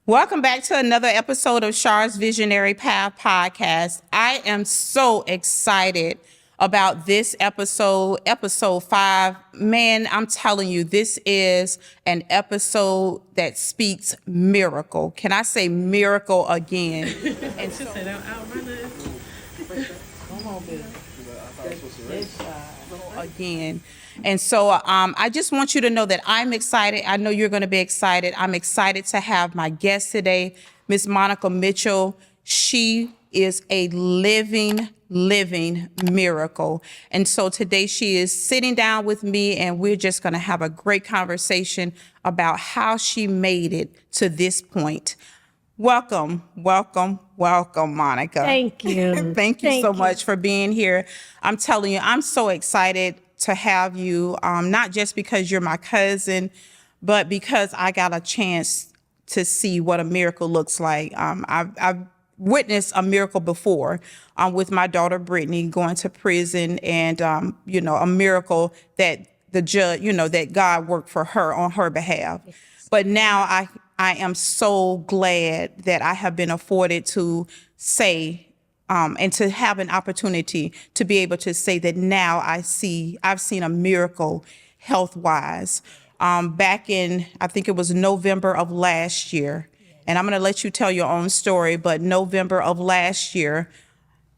Welcome back to another episode of Shar's Visionary Path podcast. I am so excited about this episode 5. Man, I'm telling you, this is an episode that speaks miracle. Can I say miracle again? And so, come on, baby. Again. And so I just want you to know that I'm excited. I know you're going to be excited. I'm excited to have my guest today, Miss Monica Mitchell. She is a living miracle. And so today she is sitting down with me and we're just going to have a great conversation about how she made it to this point. Welcome, Monica. Thank you. Thank you so much for being here. I'm telling you, I'm so excited to have you, not just because you're my cousin, but because I got a chance to see what a miracle looks like. I've witnessed a miracle before with my daughter Brittany going to prison, and a miracle that the judge, that God worked for her on her behalf. Yes. But now I am so glad that I have been afforded to say and to have an opportunity to be able to say that now I've seen a miracle health-wise. Back in, I think it was November of last year, and I'm going to let you tell your own story, but November of last year,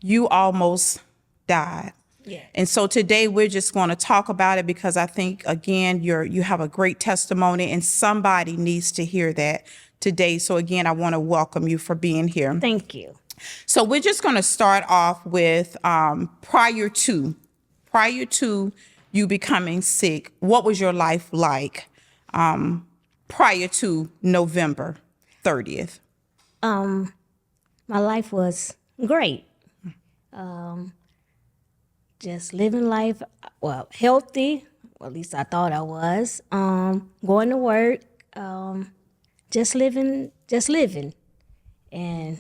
you almost died. Yeah. And so today we're just going to talk about it because I think, again, you have a great testimony and somebody needs to hear that today. So again, I want to welcome you for being here. Thank you. So we're just going to start off with prior to you becoming sick, what was your life like prior to November 30th? My life was great. Just living life, healthy, or at least I thought I was. Going to work, just living. And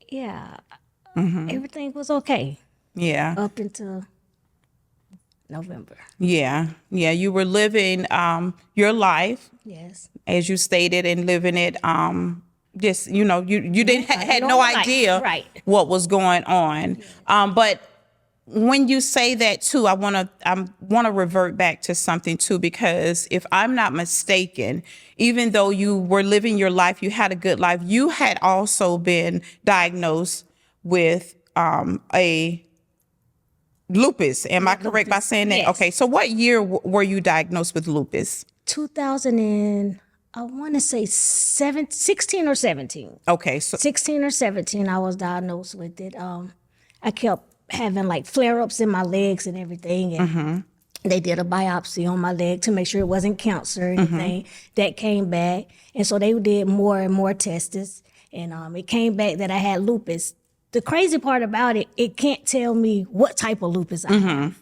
yeah, everything was okay. Yeah. Up until November. Yeah. You were living your life. Yes. As you stated, and living it. Just you didn't had no idea what was going on. Yeah. But when you say that too, I want to revert back to something too, because if I'm not mistaken, even though you were living your life, you had a good life, you had also been diagnosed with a lupus. Am I correct by saying that? Yes. Okay. So what year were you diagnosed with lupus? 2000 I want to say 16 or 17. Okay. So 16 or 17, I was diagnosed with it. I kept having like flare-ups in my legs and everything. And they did a biopsy on my leg to make sure it wasn't cancer or anything. That came back. And so they did more and more tests. And it came back that I had lupus. The crazy part about it, it can't tell me what type of lupus I have.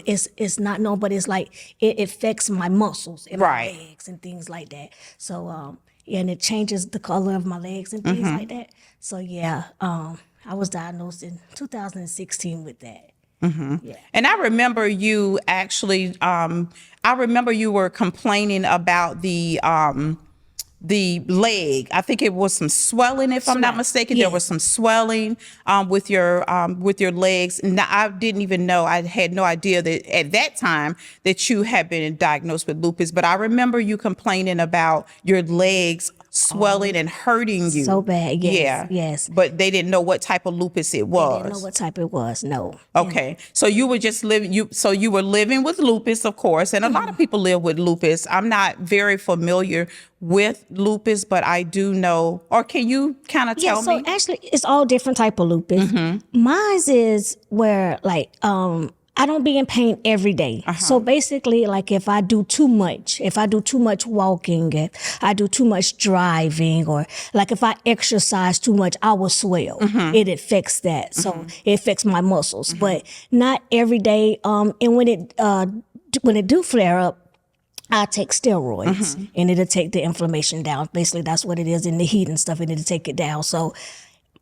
It's not known, but it's like it affects my muscles and my legs and things like that. So and it changes the color of my legs and things like that. So yeah, I was diagnosed in 2016 with that. Yeah. And I remember you actually. I remember you were complaining about the leg. I think it was some swelling, if I'm not mistaken. Yes. There was some swelling with your legs. Now, I didn't even know. I had no idea that at that time that you had been diagnosed with lupus. But I remember you complaining about your legs swelling and hurting you. So bad, yes. Yeah. Yes. But they didn't know what type of lupus it was. They didn't know what type it was, no. Okay. So you were just living, so you were living with lupus, of course, and a lot of people live with lupus. I'm not very familiar with lupus, but I do know, or can you kind of tell me? Yeah, so actually it's all different type of lupus. Mine is where like, I don't be in pain every day. So basically, like if I do too much walking, if I do too much driving, or like if I exercise too much, I will swell. It affects that. So it affects my muscles, but not every day. And when it do flare up, I take steroids and it'll take the inflammation down. Basically, that's what it is in the heat and stuff, and it'll take it down. So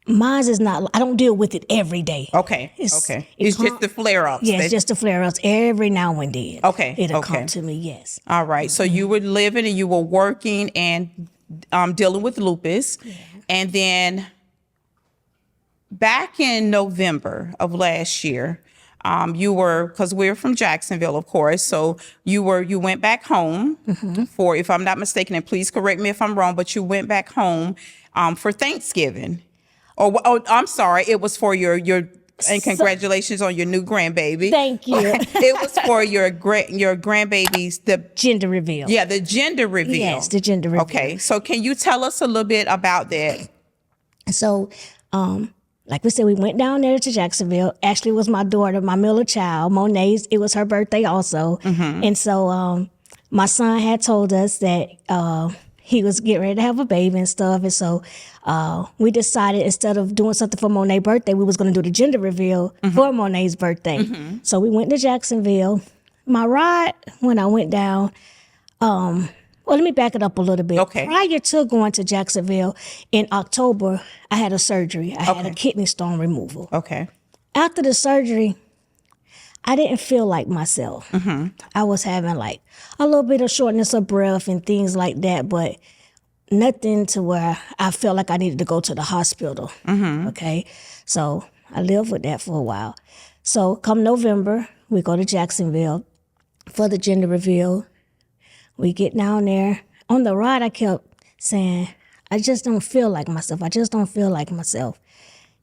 Mine is not, I don't deal with it every day. Okay. It's just the flare-ups. Yeah, it's just the flare-ups every now and then. Okay, It'll okay. come to me, yes. All right. So you were living and you were working and dealing with lupus. And then back in November of last year, you were, because we're from Jacksonville, of course. So you went back home for, if I'm not mistaken, and please correct me if I'm wrong, but you went back home for Thanksgiving. Oh, I'm sorry. It was for your and congratulations on your new grandbaby. Thank you. It was for your grandbaby's Gender reveal. Yeah, the gender reveal. Yes, the gender reveal. Okay, so can you tell us a little bit about that? So, like we said, we went down there to Jacksonville. Actually, it was my daughter, my middle child, Monet's. It was her birthday also. And so my son had told us that he was getting ready to have a baby and stuff. And so we decided instead of doing something for Monet's birthday, we was going to do the gender reveal for Monet's birthday. So we went to Jacksonville. My ride, when I went down, well, let me back it up a little bit. Okay. Prior to going to Jacksonville in October, I had a surgery. I had a kidney stone removal. Okay. After the surgery, I didn't feel like myself. I was having like a little bit of shortness of breath and things like that, but nothing to where I felt like I needed to go to the hospital. Okay. So I lived with that for a while. So come November, we go to Jacksonville for the gender reveal. We get down there. On the ride, I kept saying, I just don't feel like myself. I just don't feel like myself.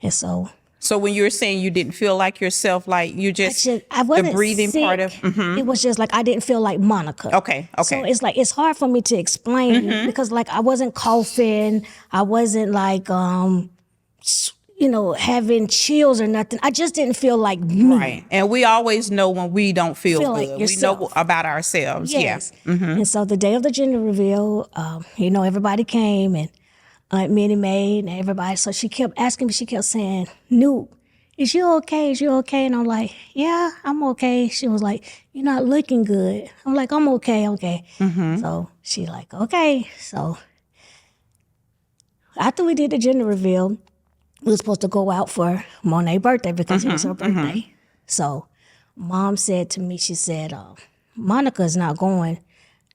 And so when you were saying you didn't feel like yourself, like you just I wasn't the breathing sick. part of. It was just like I didn't feel like Monica. Okay. So it's like it's hard for me to explain because like I wasn't coughing. I wasn't like having chills or nothing. I just didn't feel like me. Right. And we always know when we don't feel good. like We know yourself. about ourselves. Yes. Yeah. And so the day of the gender reveal, everybody came and Aunt Minnie Mae and everybody. So she kept asking me, she kept saying, Newt, is you okay? Is you okay? And I'm like, yeah, I'm okay. She was like, you're not looking good. I'm like, I'm okay. So she like, okay. So after we did the gender reveal, we were supposed to go out for Monet's birthday because it was her birthday. So Mom said to me, she said, Monica's not going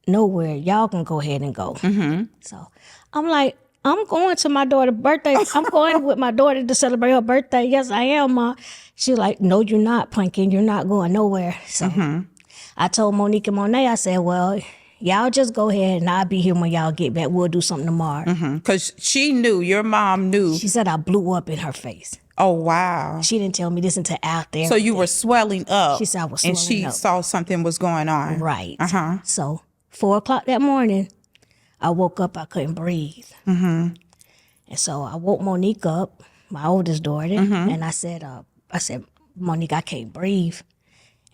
nowhere. Y'all can go ahead and go. So I'm like, I'm going to my daughter's birthday. I'm going with my daughter to celebrate her birthday. Yes, I am, Ma. She's like, no, you're not, Pumpkin. You're not going nowhere. So I told Monique and Monet, I said, well, y'all just go ahead and I'll be here when y'all get back. We'll do something tomorrow. Because she knew, your mom knew. She said I blew up in her face. Oh, wow. She didn't tell me this until after. So you were swelling up. She said I was swelling and she up. saw something was going on. Right. So 4:00 that morning, I woke up, I couldn't breathe. And so I woke Monique up, my oldest daughter, and I said, Monique, I can't breathe.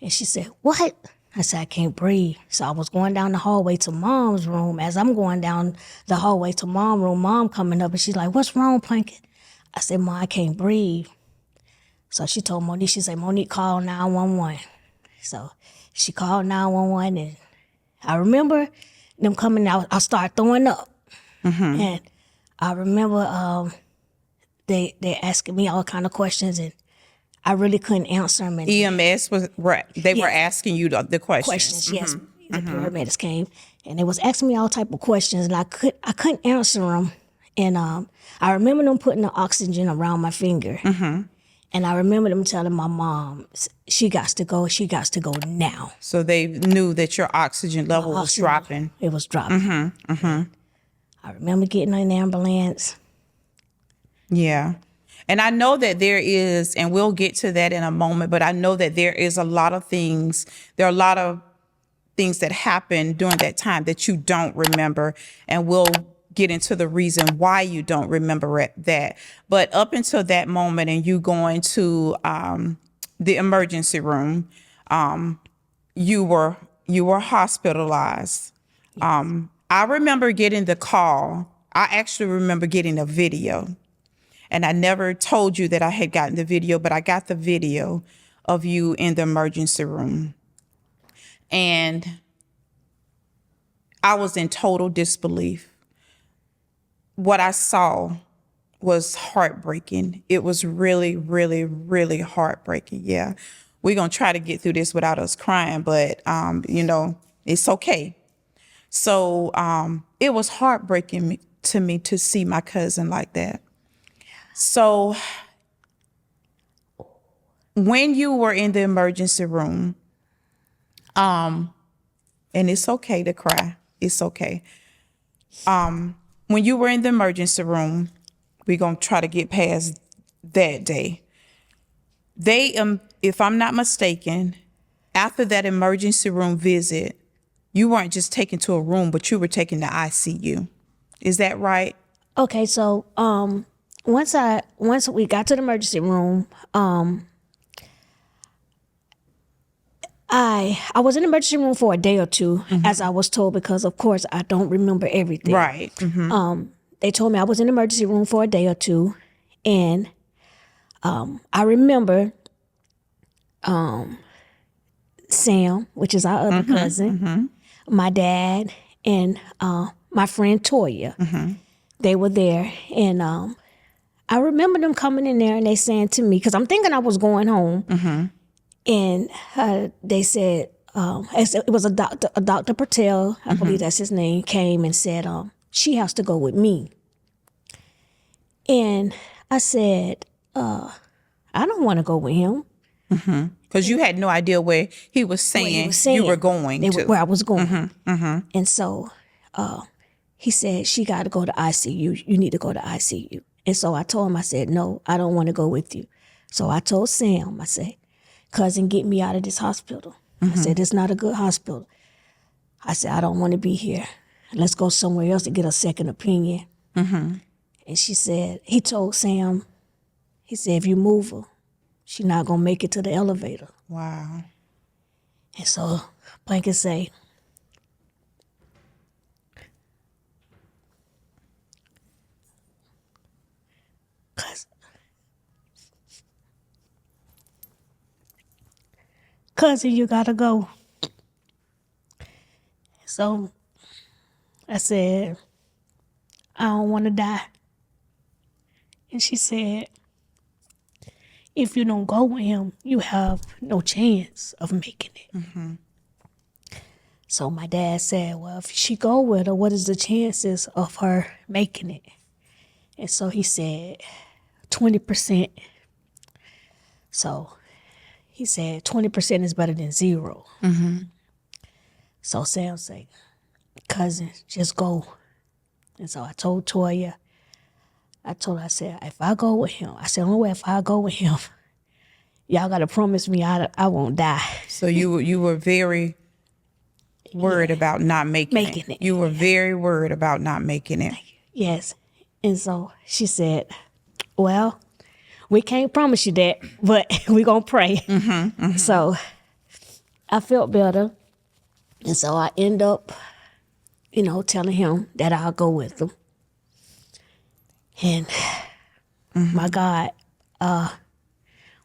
And she said, what? I said, I can't breathe. So I was going down the hallway to Mom's room. As I'm going down the hallway to Mom's room, Mom coming up and she's like, what's wrong, Pumpkin? I said, Mom, I can't breathe. So she told Monique, she said, Monique, call 911. So she called 911 and I remember them coming out. I started throwing up. And I remember they asking me all kind of questions and I really couldn't answer them. And EMS was right. They were asking you the questions. yes. The paramedics came and they was asking me all type of questions and I couldn't answer them. And I remember them putting the oxygen around my finger. And I remember them telling my mom, she got to go now. So they knew that your oxygen level was dropping. It was dropping. I remember getting in an ambulance. Yeah. And I know that there is, and we'll get to that in a moment, but I know that there is a lot of things, there are a lot of things that happened during that time that you don't remember, and we'll get into the reason why you don't remember that. But up until that moment and you going to the emergency room, you were hospitalized. I remember getting the call. I actually remember getting a video. And I never told you that I had gotten the video, but I got the video of you in the emergency room. And I was in total disbelief. What I saw was heartbreaking. It was really, really, really heartbreaking. Yeah. We're going to try to get through this without us crying, but, it's okay. So it was heartbreaking to me to see my cousin like that. So when you were in the emergency room, and it's okay to cry. It's okay. When you were in the emergency room, we're going to try to get past that day. They, if I'm not mistaken, after that emergency room visit, you weren't just taken to a room, but you were taken to ICU. Is that right? Okay, so once we got to the emergency room, I was in the emergency room for a day or two, as I was told, because of course I don't remember everything. Right. Mm-hmm. They told me I was in the emergency room for a day or two, and I remember Sam, which is our other cousin, my dad, and my friend Toya. They were there, and I remember them coming in there and they saying to me, because I'm thinking I was going home, and they said, it was a Dr. Patel, I believe that's his name, came and said, she has to go with me. And I said, I don't want to go with him. Because you had no idea where he was saying, you were going to. Where I was going. And so he said, she got to go to ICU. You need to go to ICU. And so I told him, I said, no, I don't want to go with you. So I told Sam, I said, cousin, get me out of this hospital. I said, it's not a good hospital. I said, I don't want to be here. Let's go somewhere else to get a second opinion. And she said, he told Sam, he said, if you move her, she's not going to make it to the elevator. Wow. And so Blanket say, cousin, you got to go. So I said, I don't want to die. And she said, if you don't go with him, you have no chance of making it. So my dad said, well, if she go with her, what is the chances of her making it? And so he said, 20%. So he said, 20% is better than 0. So Sam said, cousin, just go. And so I told Toya, I said, if I go with him, I said, only way if I go with him, y'all got to promise me I won't die. So you were very worried about not making it. You were very worried about not making it. Yes. And so she said, well, we can't promise you that, but we're going to pray. So I felt better. And so I end up, telling him that I'll go with him. And my God,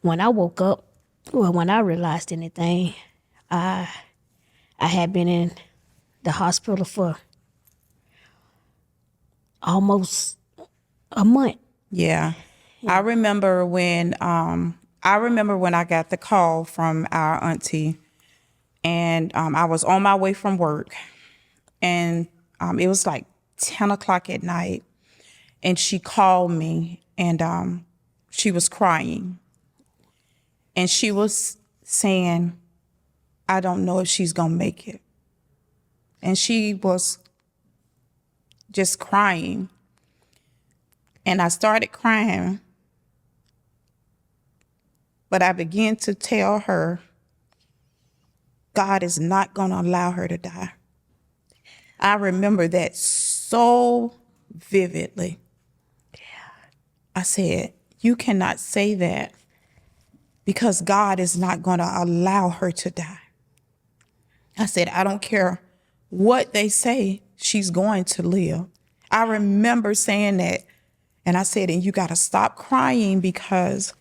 when I woke up, when I realized anything, I had been in the hospital for almost a month. Yeah. I remember when I got the call from our auntie, and I was on my way from work, and it was like 10 o'clock at night, and she called me, and she was crying, and she was saying, I don't know if she's gonna make it. And she was just crying, and I started crying, but I began to tell her, God is not going to allow her to die. I remember that so vividly. I said, you cannot say that, because God is not going to allow her to die. I said, I don't care what they say, she's going to live. I remember saying that, and I said, and you got to stop crying, because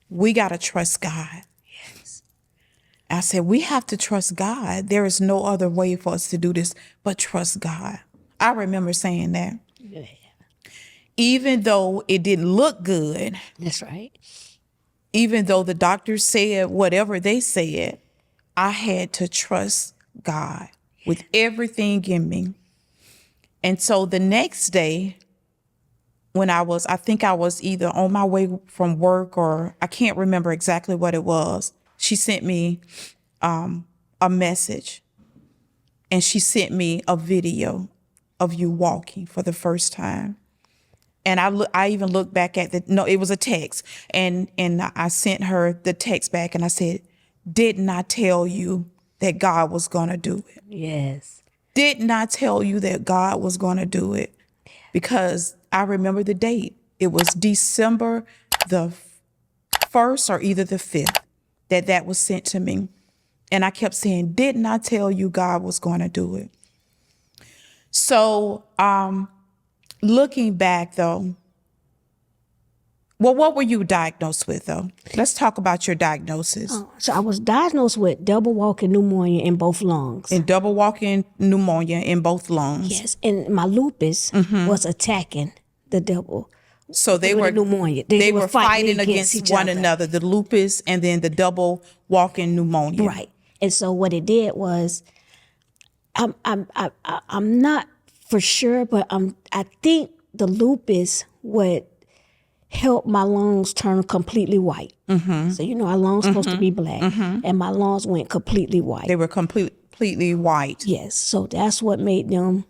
we got to trust God. Yes. I said, we have to trust God. There is no other way for us to do this but trust God. I remember saying that. Yeah. Even though it didn't look good, That's right. even though the doctors said whatever they said, I had to trust God with everything in me. And so the next day, when I think I was either on my way from work or I can't remember exactly what it was, she sent me a message, and she sent me a video of you walking for the first time. And I even looked back at it was a text, and I sent her the text back, and I said, didn't I tell you that God was going to do it? Yes. Didn't I tell you that God was going to do it? Because I remember the date. It was December the 1st or either the 5th that was sent to me. And I kept saying, didn't I tell you God was going to do it? So, looking back though, well, what were you diagnosed with though? Let's talk about your diagnosis. So I was diagnosed with double walking pneumonia in both lungs. And double walking pneumonia in both lungs. Yes, and my lupus was attacking the double. So they were pneumonia. They were fighting against one another, the lupus and then the double walking pneumonia. Right. And so what it did was, I'm not for sure, but I think the lupus would help my lungs turn completely white. So our lungs supposed to be black, and my lungs went completely white. They were completely white. Yes. So that's what made them,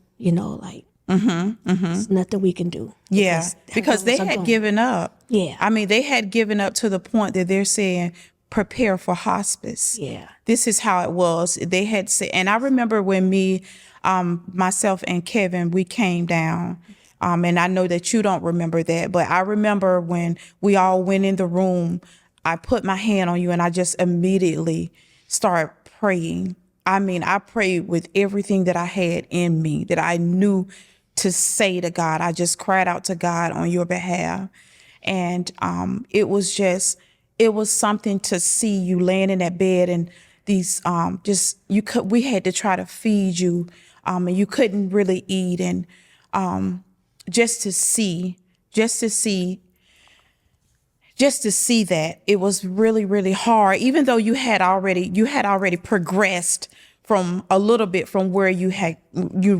there's nothing we can do. Yeah, because they had given up. Yeah. I mean, they had given up to the point that they're saying, prepare for hospice. Yeah. This is how it was. They had said, and I remember when me, myself and Kevin, we came down. And I know that you don't remember that, but I remember when we all went in the room, I put my hand on you and I just immediately started praying. I mean, I prayed with everything that I had in me, that I knew to say to God. I just cried out to God on your behalf. And it was something to see you laying in that bed and these we had to try to feed you, and you couldn't really eat, and just to see that it was really, really hard, even though you had already progressed from a little bit from where you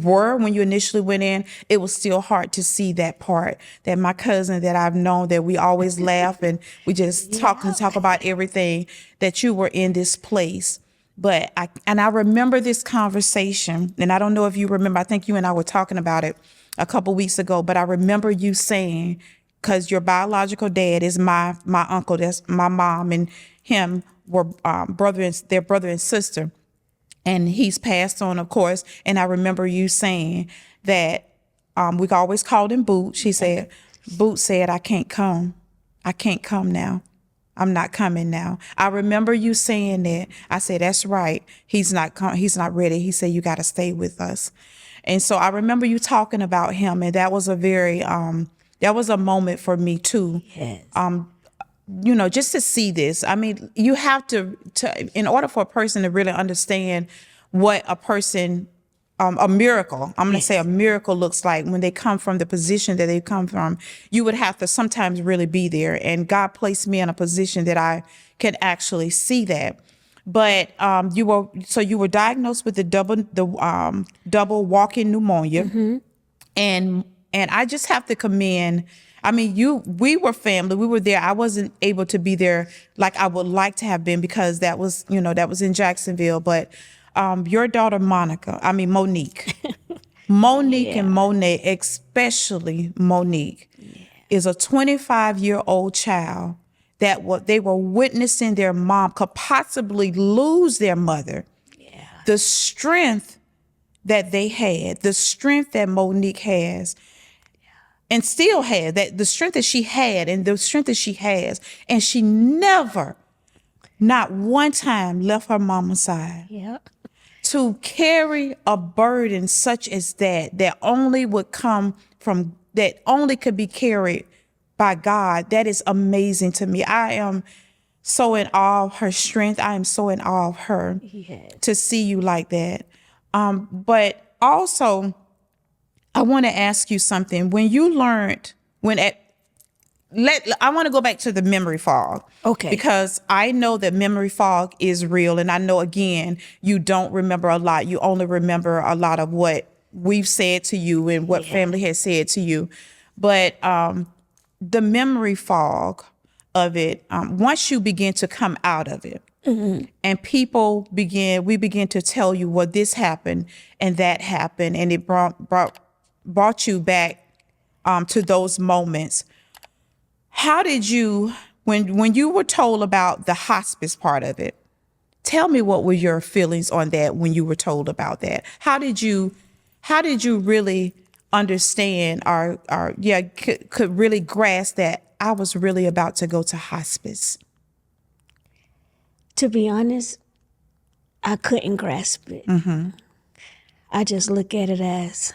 were when you initially went in. It was still hard to see that part, that my cousin that I've known, that we always laugh and we just talk about everything, that you were in this place. But I remember this conversation, and I don't know if you remember, I think you and I were talking about it a couple weeks ago, but I remember you saying, because your biological dad is my uncle, that's my mom, and him were brother and sister, and he's passed on, of course. And I remember you saying that we always called him Boot. She said, Boot said, I can't come now. I'm not coming now. I remember you saying that. I said, that's right. He's not ready. He said, you got to stay with us. And so I remember you talking about him, and that was a very, that was a moment for me too. Yes. Just to see this. I mean, you have to, in order for a person to really understand what a person, a miracle, I'm going to say a miracle looks like when they come from the position that they come from, you would have to sometimes really be there. And God placed me in a position that I could actually see that. But you were diagnosed with the double walking pneumonia, and I just have to commend. I mean, we were family. We were there. I wasn't able to be there like I would like to have been, because that was in Jacksonville. But your daughter Monique, and Monet, especially Monique, is a 25-year-old child that they were witnessing their mom could possibly lose their mother. Yeah. The strength that they had, the strength that Monique has, and still had, that the strength that she had and the strength that she has, and she never, not one time, left her mama's side. Yeah. To carry a burden such as that only could be carried by God, that is amazing to me. I am so in awe of her strength. I am so in awe of her to see you like that. But also, I want to ask you something. When you learned when at I want to go back to the memory fog. Okay. Because I know that memory fog is real. And I know, again, you don't remember a lot. You only remember a lot of what we've said to you and what family has said to you. But the memory fog of it, once you begin to come out of it, and we begin to tell you, well, this happened and that happened, and it brought you back to those moments. How did you, when you were told about the hospice part of it, tell me what were your feelings on that when you were told about that? How did you really understand or could really grasp that I was really about to go to hospice? To be honest, I couldn't grasp it. I just look at it as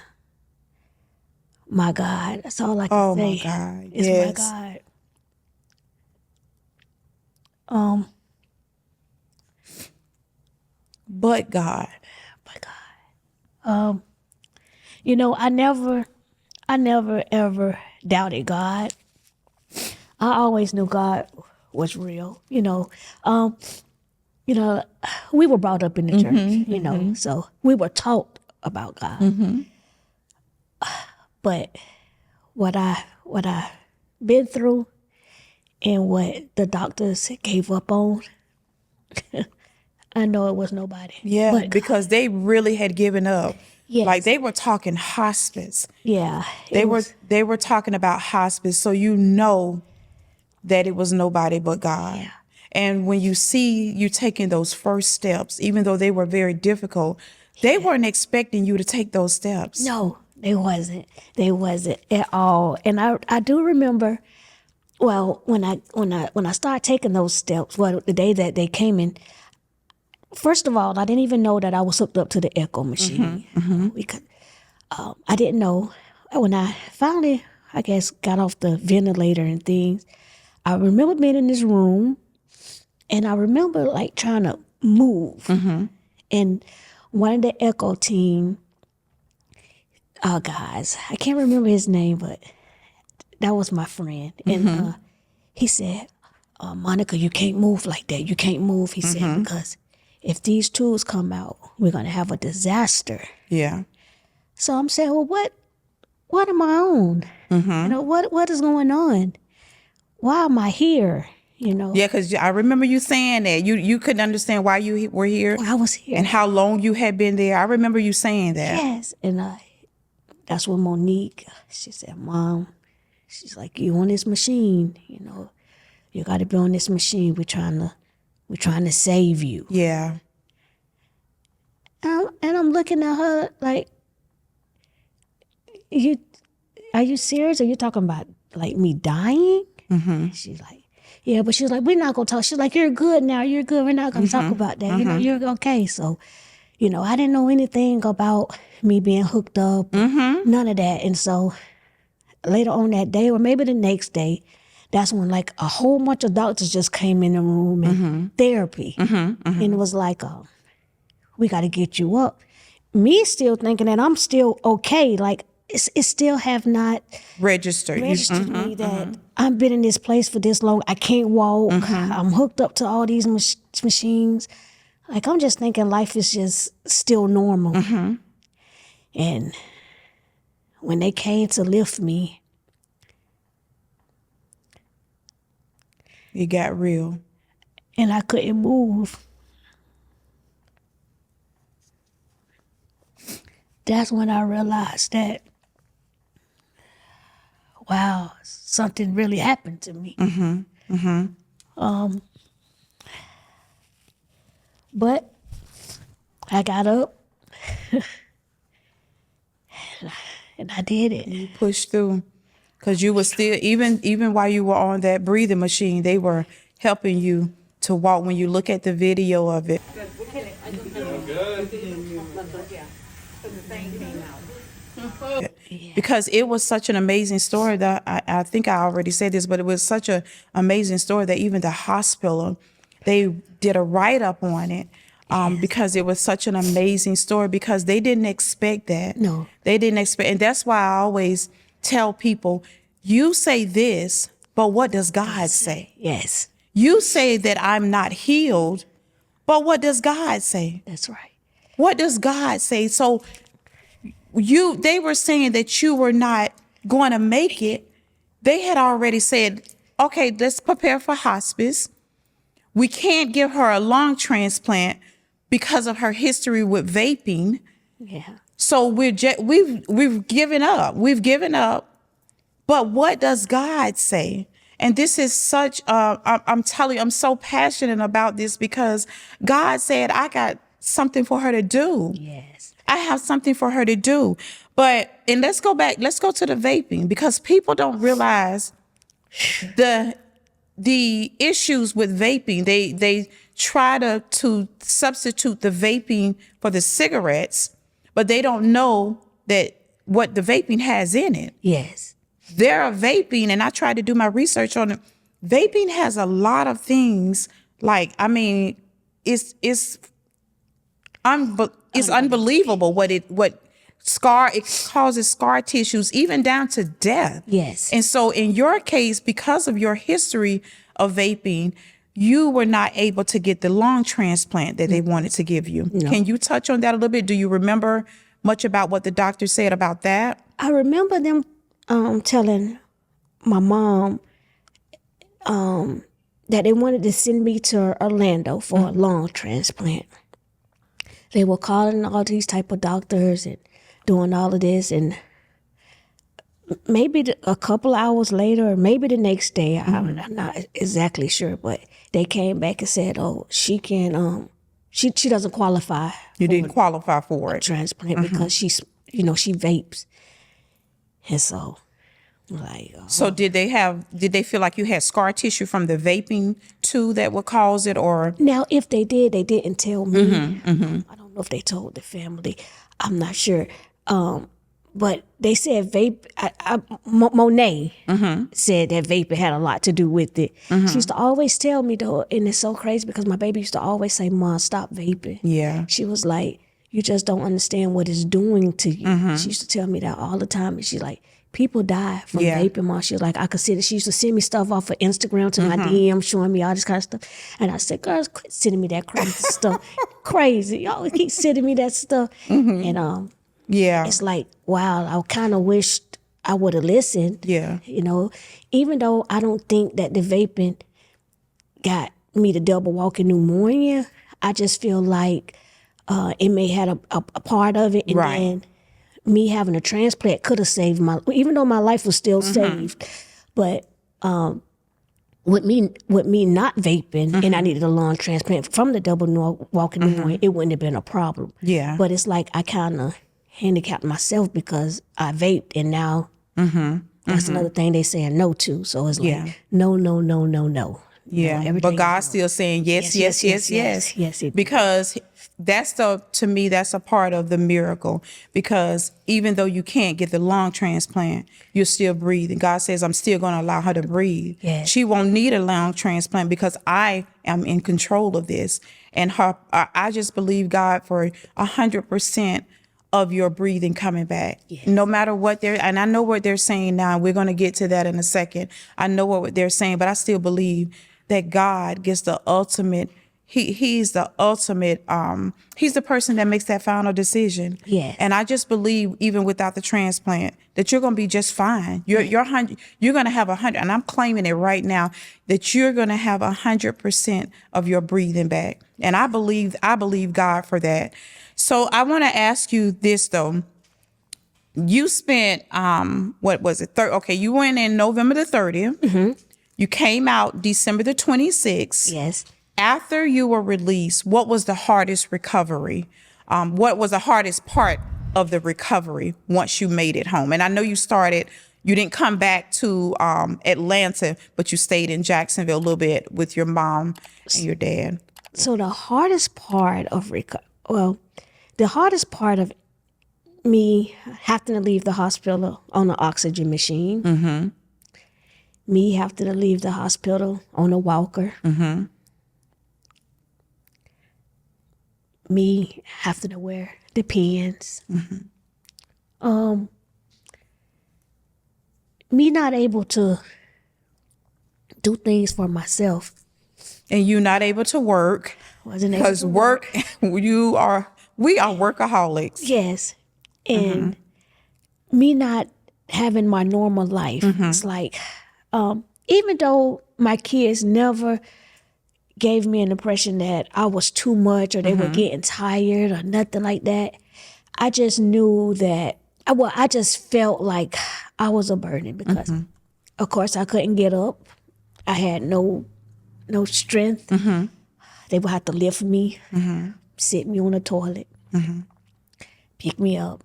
my God. That's all I can say. Oh my God. It's Yes. my God. But God. You know, I never ever doubted God. I always knew God was real. You know, we were brought up in the church, you know, so we were taught about God. But what I been through and what the doctors gave up on, I know it was nobody. Yeah, But because they really had given up. Yes. Like they were talking hospice. yeah, They were talking about hospice, so you know that it was nobody but God. Yeah. And when you see you taking those first steps, even though they were very difficult, they weren't expecting you to take those steps. No, they wasn't. They wasn't at all. And I do remember, well, when I started taking those steps, well, the day that they came in, first of all, I didn't even know that I was hooked up to the echo machine. Because I didn't know. When I finally, I guess, got off the ventilator and things, I remember being in this room, and I remember like trying to move. And one of the echo team, guys, I can't remember his name, but that was my friend. And he said, Monica, you can't move like that. You can't move, he said, because if these tools come out, we're going to have a disaster. Yeah. So I'm saying, well, what am I on? You know, what is going on? Why am I here? You know, Yeah, because I remember you saying that. You couldn't understand why you were here I was here. and how long you had been there. I remember you saying that. Yes. And that's when Monique, she said, Mom, she's like, you on this machine, you know, you got to be on this machine. We're trying to save you. Yeah. And I'm looking at her like, are you serious? Are you talking about like me dying? She's like, yeah, but she's like, we're not going to talk. She's like, you're good now. You're good. We're not going to talk about that. You know, you're okay. So, you know, I didn't know anything about me being hooked up, none of that. And so later on that day, or maybe the next day, that's when like a whole bunch of doctors just came in the room and therapy. And it was like, we got to get you up. Me still thinking that I'm still okay. Like it still have not Registered me that I've been in this place for this long. I can't walk. I'm hooked up to all these machines. Like I'm just thinking life is just still normal. And when they came to lift me, it got real. and I couldn't move, that's when I realized that, wow, something really happened to me. But I got up and I did it. You pushed through, because you were still, even while you were on that breathing machine, they were helping you to walk. When you look at the video of it, because it was such an amazing story that I think I already said this, but it was such an amazing story that even the hospital, they did a write-up on it. Because it was such an amazing story, because they didn't expect that. No. They didn't expect, and that's why I always tell people, you say this, but what does God say? Yes, You say that I'm not healed, but what does God say? that's right. What does God say? So they were saying that you were not going to make it. They had already said, okay, let's prepare for hospice. We can't give her a lung transplant because of her history with vaping. Yeah. So we've given up. We've given up. But what does God say? And this is such, I'm telling you, I'm so passionate about this because God said, I got something for her to do. Yes. I have something for her to do. And let's go to the vaping, because people don't realize the issues with vaping. They try to substitute the vaping for the cigarettes, but they don't know that what the vaping has in it. Yes. They're vaping, and I tried to do my research on it. Vaping has a lot of things. Like, I mean, it's unbelievable it causes scar tissues, even down to death. Yes. And so in your case, because of your history of vaping, you were not able to get the lung transplant that they wanted to give you. No. Can you touch on that a little bit? Do you remember much about what the doctor said about that? I remember them telling my mom that they wanted to send me to Orlando for a lung transplant. They were calling all these type of doctors and doing all of this, and maybe a couple hours later, or maybe the next day, I'm not exactly sure, but they came back and said, "Oh, she can she doesn't qualify. You didn't qualify for it. Transplant because she's she vapes." And so, like, So did they feel like you had scar tissue from the vaping too that would cause it, or? now if they did, they didn't tell me. I don't know if they told the family. I'm not sure. But they said vape. Monet said that vaping had a lot to do with it. She used to always tell me though, and it's so crazy because my baby used to always say, "Mom, stop vaping." Yeah. She was like, "You just don't understand what it's doing to you." She used to tell me that all the time, and she's like, "People die from vaping, Mom." She was like, "I could see that." She used to send me stuff off of Instagram to my DM, showing me all this kind of stuff. And I said, "Girls, quit sending me that crazy stuff. Crazy. Y'all keep sending me that stuff." And Yeah. it's like, wow, I kind of wished I would have listened. Yeah. Even though I don't think that the vaping got me the double walking pneumonia, I just feel like it may have a part of it. And Right. then me having a transplant could have saved even though my life was still saved. But with me not vaping and I needed a lung transplant from the double walking pneumonia, it wouldn't have been a problem. Yeah. But it's like I kind of handicapped myself because I vaped, and now that's another thing they saying no to. So it's like no, no, no, no, no. Yeah. No, But God's still saying yes, yes, yes, yes. Yes, it Because to me, that's a part of the miracle. Because even though you can't get the lung transplant, you're still breathing. God says, I'm still going to allow her to breathe. Yes. She won't need a lung transplant because I am in control of this. And I just believe God for 100% of your breathing coming back. Yes. No matter what and I know what they're saying now. We're going to get to that in a second. I know what they're saying, but I still believe that God gets the ultimate. He's the ultimate. He's the person that makes that final decision. Yes. And I just believe, even without the transplant, that you're going to be just fine. You're going to have 100, and I'm claiming it right now that you're going to have 100% of your breathing back. And I believe God for that. So I want to ask you this though. You spent what was it? Okay, you went in November the 30th. You came out December the 26th. Yes. After you were released, what was the hardest recovery? What was the hardest part of the recovery once you made it home? And I know you didn't come back to Atlanta, but you stayed in Jacksonville a little bit with your mom and your dad. So the hardest part of the hardest part of me having to leave the hospital on an oxygen machine, me having to leave the hospital on a walker, me having to wear the pins, me not able to do things for myself. And you're not able to work Wasn't able because to work, we are workaholics. Yes. And me not having my normal life. It's like, even though my kids never gave me an impression that I was too much or they were getting tired or nothing like that, I just knew that, I just felt like I was a burden because, of course, I couldn't get up. I had no strength. They would have to lift me, sit me on the toilet, pick me up.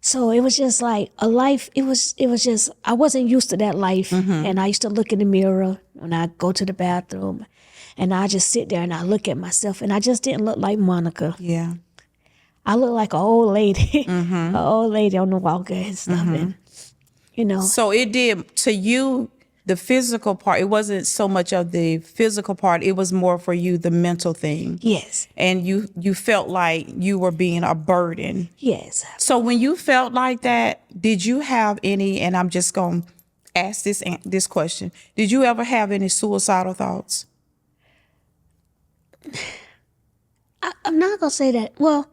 So it was just like a life. It was just, I wasn't used to that life. And I used to look in the mirror when I go to the bathroom, and I just sit there and I look at myself, and I just didn't look like Monica. Yeah. I look like an old lady, an old lady on the walker and stuff. And, So it did to you, the physical part, it wasn't so much of the physical part, it was more for you the mental thing. yes, And you felt like you were being a burden. yes. So when you felt like that, did you have any, and I'm just going to ask this question, did you ever have any suicidal thoughts? I'm not going to say that. Well,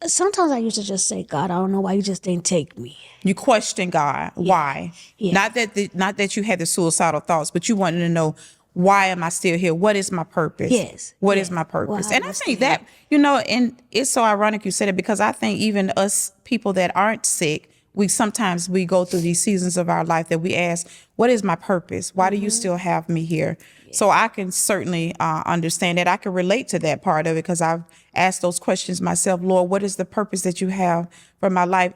sometimes I used to just say, God, I don't know why you just didn't take me. You question God, why? Yeah. Not that you had the suicidal thoughts, but you wanted to know, why am I still here? What is my purpose? Yes. What Yes. is my purpose? Why And am I I think still that, and it's so ironic you said it, because I think even us people that aren't sick, we sometimes we go through these seasons of our life that we ask, what is my purpose? Why do you still have me here? So I can certainly understand that. I can relate to that part of it because I've asked those questions myself. Lord, what is the purpose that you have for my life?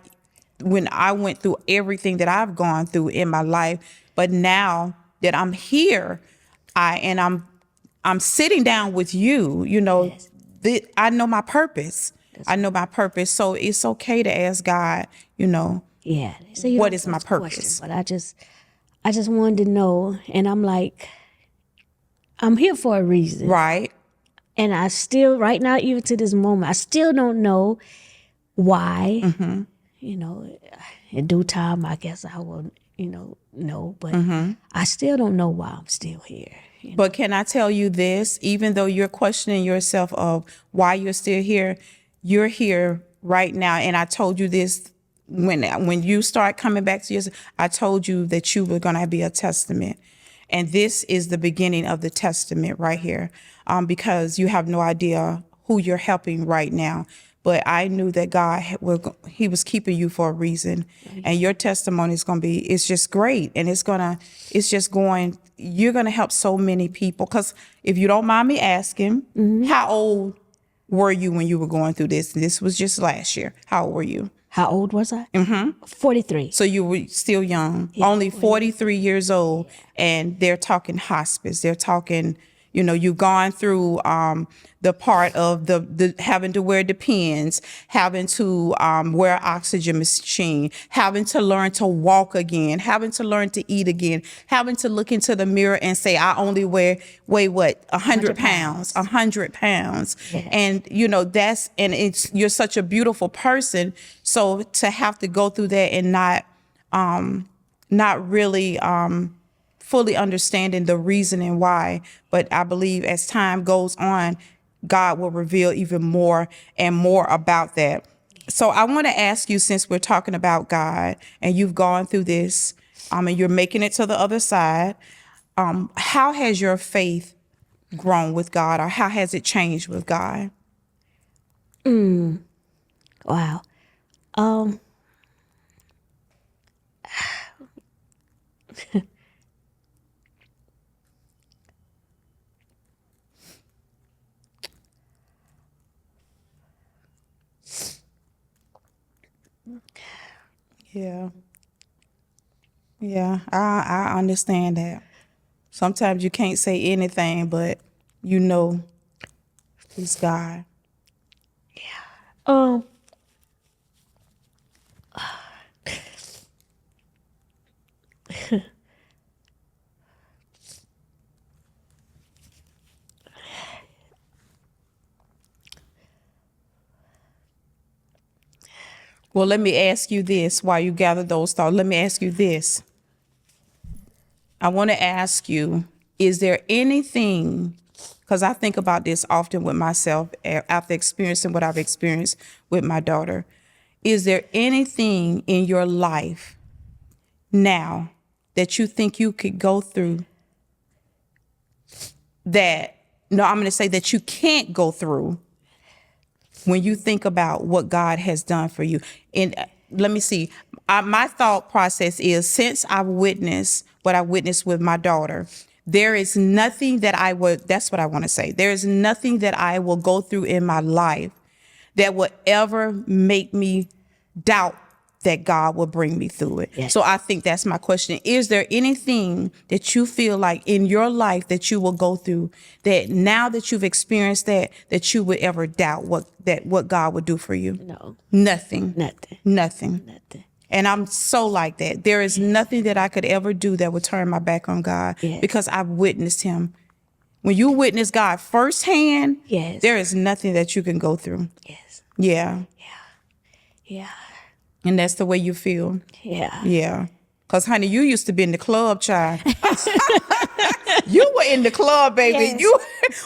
When I went through everything that I've gone through in my life, but now that I'm here, I'm sitting down with you, Yes. I know my purpose. I know my purpose. So it's okay to ask God, Yeah. They say you what don't is my supposed to question, purpose? but I just wanted to know. And I'm like, I'm here for a reason. Right. And I still, right now, even to this moment, I still don't know why. In due time, I guess I will, know. But I still don't know why I'm still here. But can I tell you this, even though you're questioning yourself of why you're still here, you're here right now. And I told you this when you start coming back to yourself, I told you that you were going to be a testament. And this is the beginning of the testament right here, because you have no idea who you're helping right now. But I knew that he was keeping you for a reason. And your testimony is going to be, it's just great. And you're going to help so many people. Because if you don't mind me asking, how old were you when you were going through this? This was just last year. How old were you? How old was I? 43. So you were still young, only 43 years old, and they're talking hospice. They're talking, you've gone through the part of the having to wear Depends, having to wear oxygen machine, having to learn to walk again, having to learn to eat again, having to look into the mirror and say, I only weigh what, 100 pounds, 100 pounds. Yes. And, you're such a beautiful person. So to have to go through that and not really fully understanding the reasoning why, but I believe as time goes on, God will reveal even more and more about that. So I want to ask you, since we're talking about God and you've gone through this, and you're making it to the other side, how has your faith grown with God, or how has it changed with God? Wow. Yeah. Yeah, I understand that. Sometimes you can't say anything, but it's God. Um, Well, let me ask you this while you gather those thoughts. Let me ask you this. I want to ask you, is there anything, because I think about this often with myself after experiencing what I've experienced with my daughter. Is there anything in your life now that you think you could go through I'm going to say that you can't go through when you think about what God has done for you? And let me see. My thought process is, since I've witnessed what I witnessed with my daughter, there is nothing that's what I want to say. There is nothing that I will go through in my life that will ever make me doubt that God will bring me through it. Yes. So I think that's my question. Is there anything that you feel like in your life that you will go through that now that you've experienced that you would ever doubt what God would do for you? No. Nothing. Nothing. Nothing. Nothing. And I'm so like that. There is nothing that I could ever do that would turn my back on God Yes. because I've witnessed him. When you witness God firsthand, Yes. there is nothing that you can go through. Yes. Yeah. Yeah. And that's the way you feel. Yeah. Yeah. Because, honey, you used to be in the club, child. You were in the club, baby. Yes.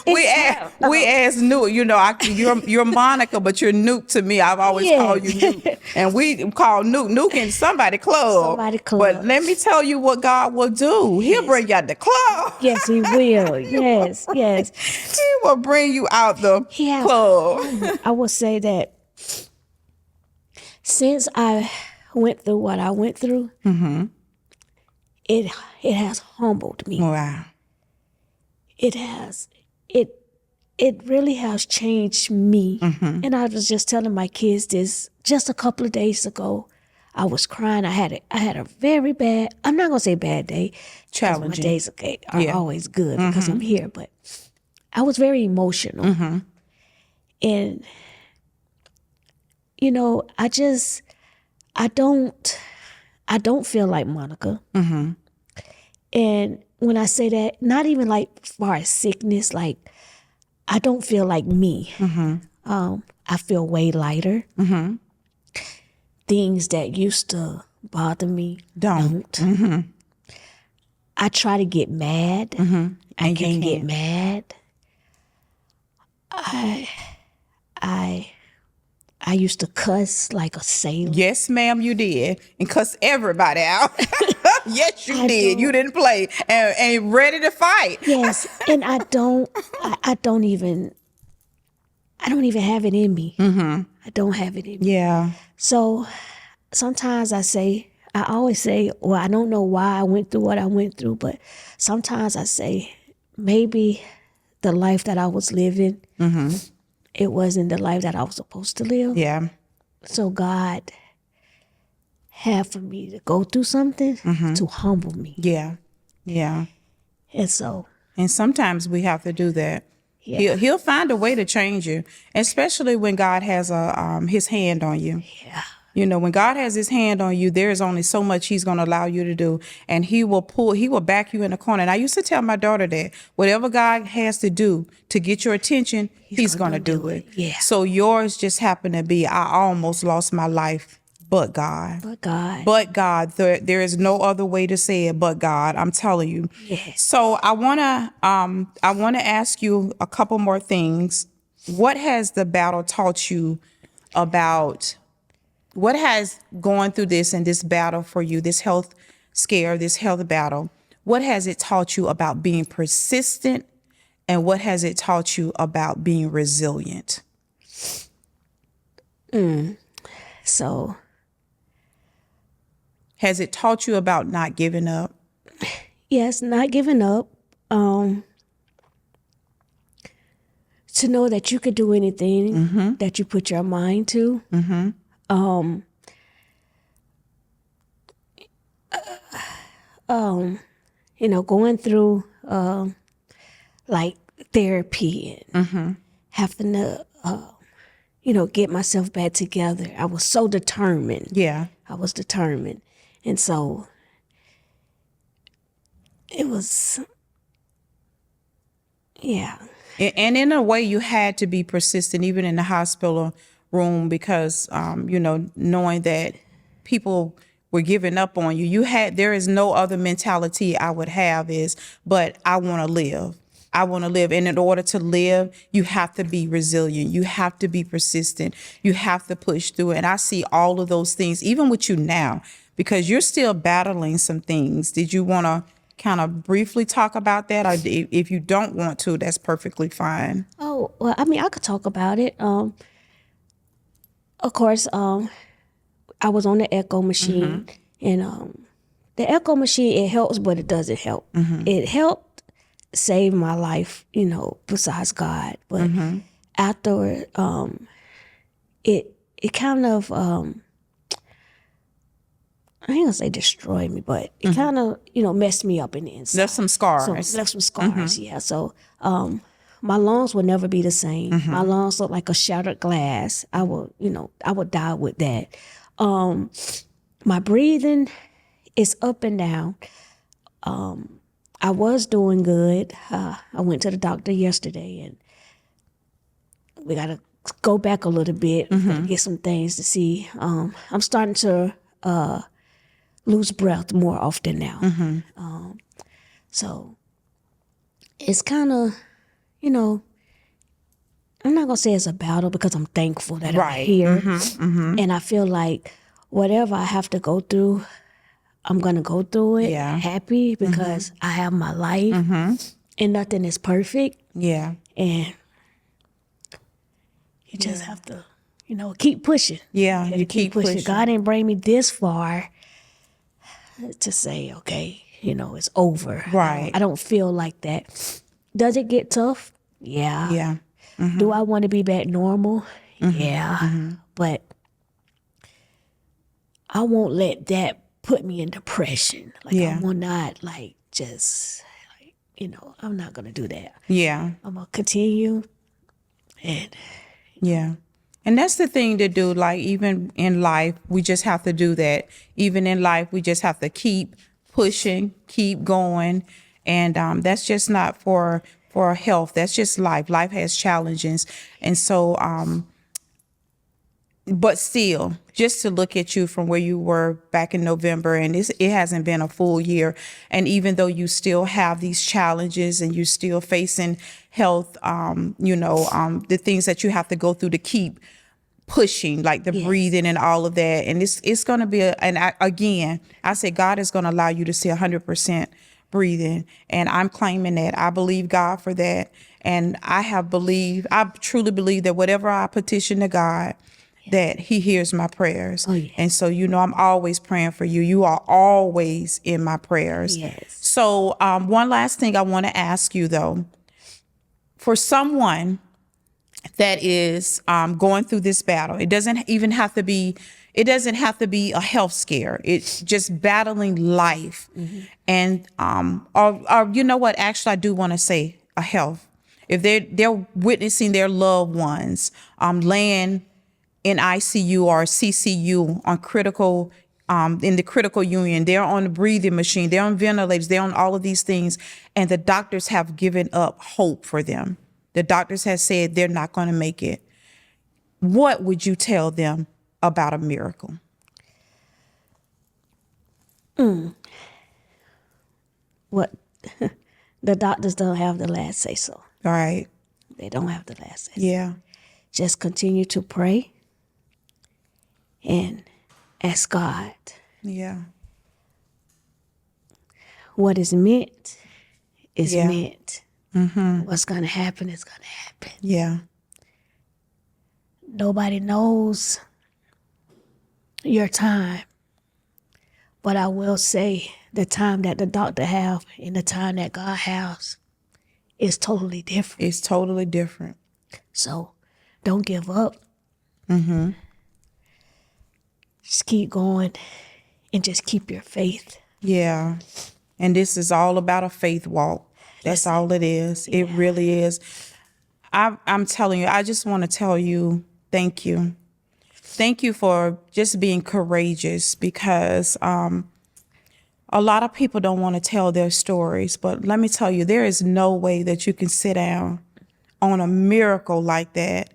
We asked Nuke, you're Monica, but you're Nuke to me. I've always called you Nuke. And we call Nuke in somebody club. Somebody club. But let me tell you what God will do. He'll bring you out the club. Yes, he will. Yes. Yes. He will bring you out the club. I will say that since I went through what I went through, it has humbled me. Wow. It has. It really has changed me. And I was just telling my kids this just a couple of days ago. I was crying. I had a very bad, I'm not gonna say bad day. Challenging. My days are always good because I'm here, but I was very emotional. And I don't feel like Monica. And when I say that, not even like as far as sickness, like I don't feel like me. I feel way lighter. Things that used to bother me don't. I try to get mad. I can't get mad. I used to cuss like a sailor. Yes, ma'am, you did. And cuss everybody out. Yes, you did. You didn't play. And ready to fight. Yes, and I don't even have it in me. I don't have it in me. Yeah. So sometimes I always say, well, I don't know why I went through what I went through, but sometimes I say, maybe the life that I was living, it wasn't the life that I was supposed to live. Yeah. So God had for me to go through something to humble me. Yeah. Yeah. And so. And sometimes we have to do that. Yeah. He'll find a way to change you, especially when God has his hand on you. Yeah. When God has his hand on you, there is only so much he's going to allow you to do. And he will back you in the corner. And I used to tell my daughter that whatever God has to do to get your attention, he's going to do it. Yeah. So yours just happened to be, I almost lost my life, but God. But God. There is no other way to say it but God. I'm telling you. Yes. So I want to ask you a couple more things. What has the battle taught you about what has going through this and this battle for you, this health scare, this health battle, what has it taught you about being persistent, and what has it taught you about being resilient? So. Has it taught you about not giving up? Yes, not giving up. To know that you could do anything that you put your mind to. Going through like therapy and having to get myself back together. I was so determined. Yeah. I was determined. And so it was, yeah. And in a way, you had to be persistent, even in the hospital room because, knowing that people were giving up on you. There is no other mentality I would have but I want to live. I want to live. And in order to live, you have to be resilient. You have to be persistent. You have to push through it. And I see all of those things, even with you now, because you're still battling some things. Did you want to kind of briefly talk about that? Or if you don't want to, that's perfectly fine. Oh, well, I mean, I could talk about it. Of course, I was on the echo machine, and the echo machine, it helps, but it doesn't help. It helped save my life, besides God. But after, it kind of, I ain't gonna say destroyed me, but it kind of, messed me up in the inside. Left some scars. So left some scars, yeah. So my lungs will never be the same. My lungs look like a shattered glass. I would die with that. My breathing is up and down. I was doing good. I went to the doctor yesterday, and we got to go back a little bit to get some things to see. I'm starting to lose breath more often now. So it's kind of, I'm not going to say it's a battle because I'm thankful that I'm here. And I feel like whatever I have to go through, I'm going to go through it happy because I have my life and nothing is perfect. Yeah. And you just have to, keep pushing. Yeah, You keep pushing. God didn't bring me this far to say, okay, it's over. Right. I don't feel like that. Does it get tough? Yeah. Yeah. Do I want to be back normal? Yeah. But I won't let that put me in depression. Like I will not I'm not going to do that. Yeah. I'm going to continue. And yeah. And that's the thing to do. Like even in life, we just have to do that. Even in life, we just have to keep pushing, keep going. And that's just not for health. That's just life. Life has challenges. And so, but still, just to look at you from where you were back in November, and it hasn't been a full year. And even though you still have these challenges and you're still facing health, the things that you have to go through to keep pushing, like the breathing and all of that. And it's going to be, again, I say God is going to allow you to see 100% breathing. And I'm claiming that. I believe God for that. And I truly believe that whatever I petition to God, that he hears my prayers. Oh, yeah. And so, I'm always praying for you. You are always in my prayers. Yes. So one last thing I want to ask you, though, for someone that is going through this battle, it doesn't have to be a health scare. It's just battling life. And, or you know what, actually, I do want to say a health. If they're witnessing their loved ones laying in ICU or CCU on critical, in the critical union, they're on the breathing machine, they're on ventilators, they're on all of these things, and the doctors have given up hope for them. The doctors have said they're not going to make it. What would you tell them about a miracle? What? The doctors don't have the last say so. All right. They don't have the last say so. Yeah. Just continue to pray and ask God. Yeah. What is meant is Yeah. meant. What's going to happen is going to happen. Yeah. Nobody knows your time. But I will say the time that the doctor have and the time that God has is totally different. It's totally different. So don't give up. Just keep going and just keep your faith. Yeah. And this is all about a faith walk. That's all it is. It really is. I'm telling you, I just want to tell you, thank you. Thank you for just being courageous, because a lot of people don't want to tell their stories. But let me tell you, there is no way that you can sit down on a miracle like that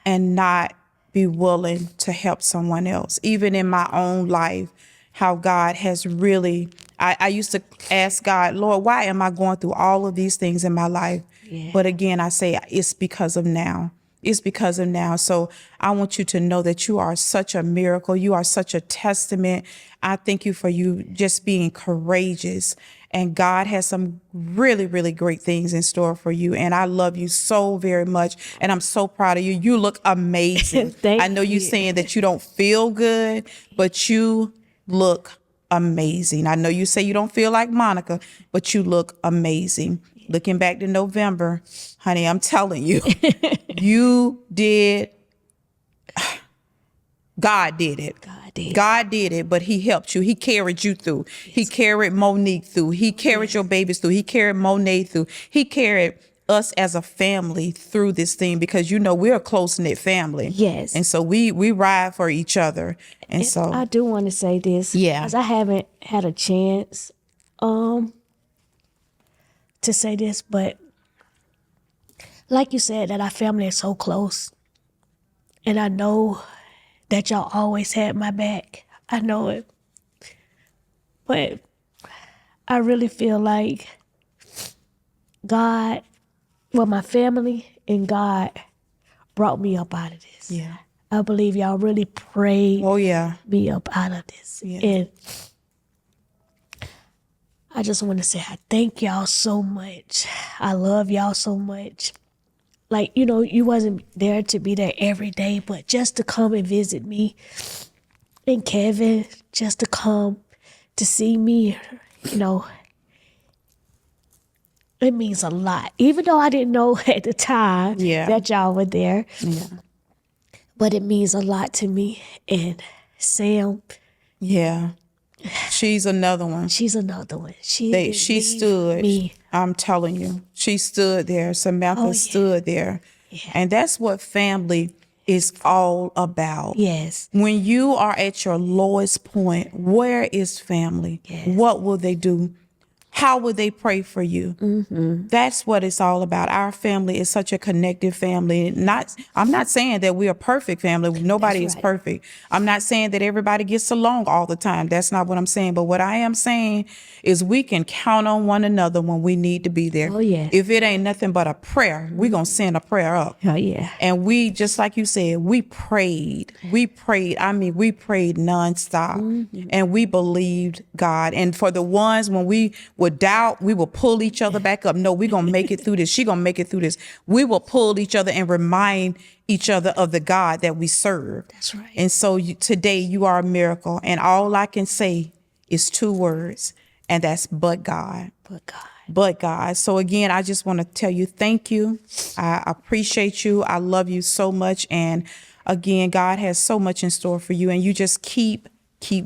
and not be willing to help someone else. Even in my own life, how God has really, I used to ask God, Lord, why am I going through all of these things in my life? Yeah. But again, I say it's because of now. It's because of now. So I want you to know that you are such a miracle. You are such a testament. I thank you for you just being courageous. And God has some really, really great things in store for you. And I love you so very much. And I'm so proud of you. You look amazing. Thank I know you're you. saying that you don't feel good, but you look amazing. I know you say you don't feel like Monica, but you look amazing. Looking back to November, honey, I'm telling you, you did. God did it. God did. God did it, but he helped you. He carried you through. He carried Monique through. He carried your babies through. He carried Monet through. He carried us as a family through this thing because, you know, we're a close-knit family. Yes. And so we ride for each other. And so I do want to say this. Yeah. Because I haven't had a chance to say this, but like you said, that our family is so close. And I know that y'all always had my back. I know it. But I really feel like God, well, my family and God brought me up out of this. Yeah. I believe y'all really prayed Oh, yeah. me up out of this. Yeah. And I just want to say I thank y'all so much. I love y'all so much. Like, you know, you wasn't there to be there every day, but just to come and visit me and Kevin, just to come to see me, you know, it means a lot. Even though I didn't know at the time Yeah. that y'all were there, Yeah. but it means a lot to me. And Sam, Yeah. She's another one. she's another one. She Stood. me. I'm telling you, she stood there. Samantha yeah. stood there. Yeah. And that's what family is all about. Yes. When you are at your lowest point, where is family? Yes. What will they do? How will they pray for you? Mm-hmm. That's what it's all about. Our family is such a connected family. I'm not saying that we are a perfect family. Nobody That's is right. perfect. I'm not saying that everybody gets along all the time. That's not what I'm saying. But what I am saying is we can count on one another when we need to be there. Oh, yes. If it ain't nothing but a prayer, we're going to send a prayer up. Oh, yeah. And we, just like you said, we prayed. We prayed. I mean, we prayed nonstop. Mm-hmm. And we believed God. And for the ones when we would doubt, we will pull each other back up. No, we're going to make it through this. She going to make it through this. We will pull each other and remind each other of the God that we serve. That's right. And so today you are a miracle. And all I can say is 2 words, and that's but God. But God. But God. So again, I just want to tell you, thank you. I appreciate you. I love you so much. And again, God has so much in store for you, and you just keep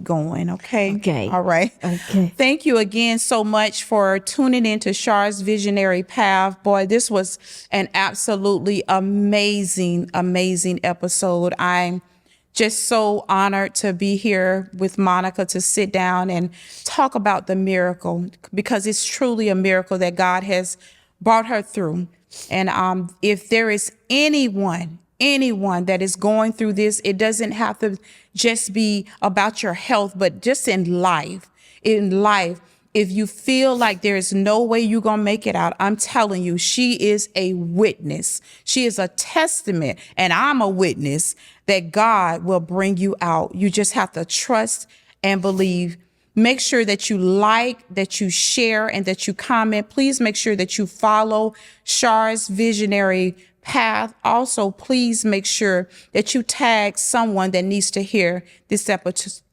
going. Okay. Okay. All right. Okay. Thank you again so much for tuning in to Char's Visionary Path. Boy, this was an absolutely amazing episode. I'm just so honored to be here with Monica to sit down and talk about the miracle, because it's truly a miracle that God has brought her through. And if there is anyone that is going through this, it doesn't have to just be about your health, but just in life, if you feel like there is no way you're going to make it out, I'm telling you, she is a witness. She is a testament, and I'm a witness that God will bring you out. You just have to trust and believe. Make sure that you like, that you share, and that you comment. Please make sure that you follow Char's Visionary Path. Also, please make sure that you tag someone that needs to hear this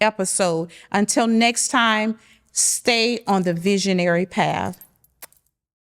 episode. Until next time, stay on the visionary path.